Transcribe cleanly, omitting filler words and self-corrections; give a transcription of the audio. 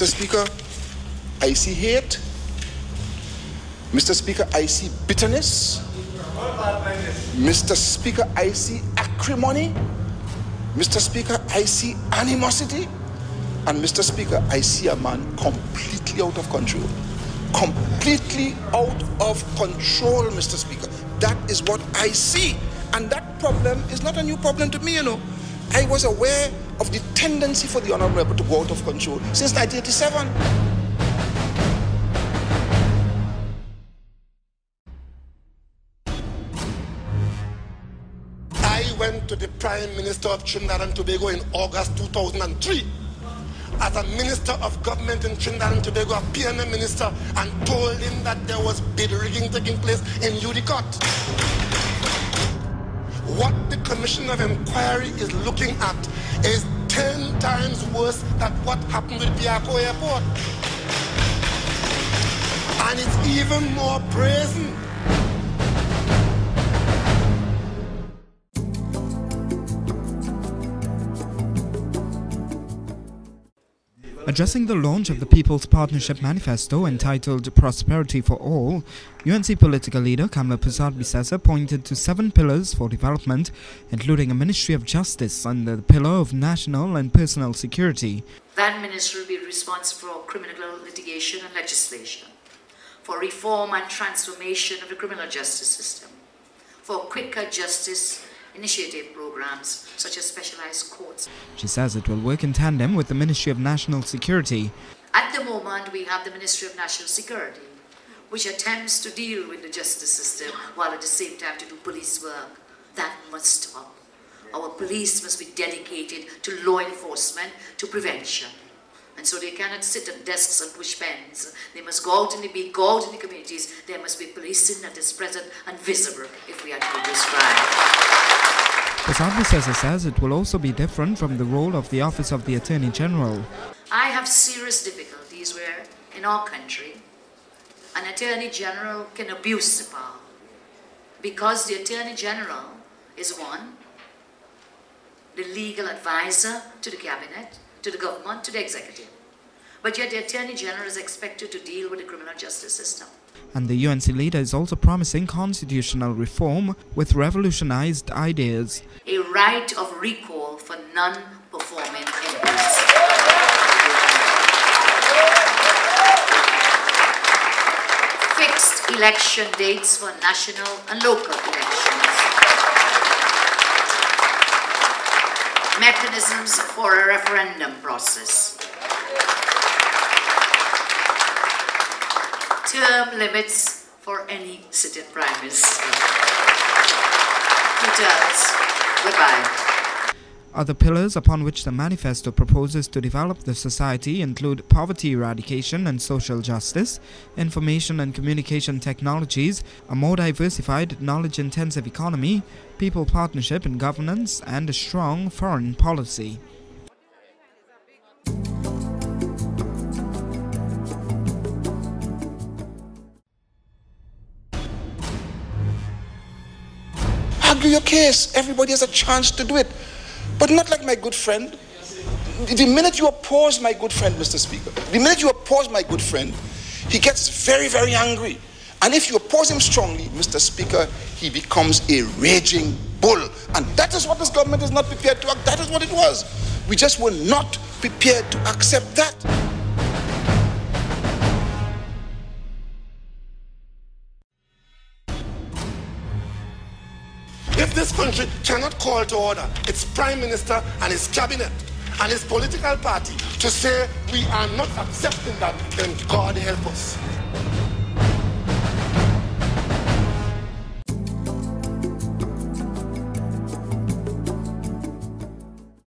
Mr. Speaker, I see hate. Mr. Speaker, I see bitterness. Mr. Speaker, I see acrimony. Mr. Speaker, I see animosity. And Mr. Speaker, I see a man completely out of control. Completely out of control, Mr. Speaker. That is what I see. And that problem is not a new problem to me, you know. I was aware of the tendency for the Honourable Member to go out of control since 1987. I went to the Prime Minister of Trinidad and Tobago in August 2003 as a Minister of Government in Trinidad and Tobago, a PNM Minister, and told him that there was bid rigging taking place in Udicott. What the Commission of Inquiry is looking at is 10 times worse than what happened with Piako Airport. And it's even more brazen. Addressing the launch of the People's Partnership Manifesto entitled Prosperity for All, UNC political leader Kamla pointed to 7 pillars for development, including a Ministry of Justice under the pillar of national and personal security. That ministry will be responsible for criminal litigation and legislation, for reform and transformation of the criminal justice system, for quicker justice initiative programs such as specialized courts. She says it will work in tandem with the Ministry of National Security. At the moment, we have the Ministry of National Security, which attempts to deal with the justice system while at the same time to do police work. That must stop. Our police must be dedicated to law enforcement, to prevention. And so they cannot sit at desks and push pens. They must go out in the beat, go out in the communities. There must be policing that is present and visible if we are to do this Prasad says it will also be different from the role of the Office of the Attorney General. I have serious difficulties where, in our country, an Attorney General can abuse the power. Because the Attorney General is one, the legal advisor to the Cabinet, to the government, to the executive. But yet the Attorney General is expected to deal with the criminal justice system. And the UNC leader is also promising constitutional reform with revolutionized ideas. A right of recall for non-performing MPs. Fixed election dates for national and local elections. Mechanisms for a referendum process. Term limits for any sitting Prime Minister. 2 terms. Goodbye. Other pillars upon which the manifesto proposes to develop the society include poverty eradication and social justice, information and communication technologies, a more diversified, knowledge-intensive economy, people partnership in governance, and a strong foreign policy. Argue your case. Everybody has a chance to do it. But not like my good friend. The minute you oppose my good friend, Mr. Speaker, the minute you oppose my good friend, he gets very, very angry. And if you oppose him strongly, Mr. Speaker, he becomes a raging bull. And that is what this government is not prepared to act. That is what it was. We just were not prepared to accept that. If this country cannot call to order its Prime Minister and his Cabinet and his political party to say we are not accepting that, then God help us.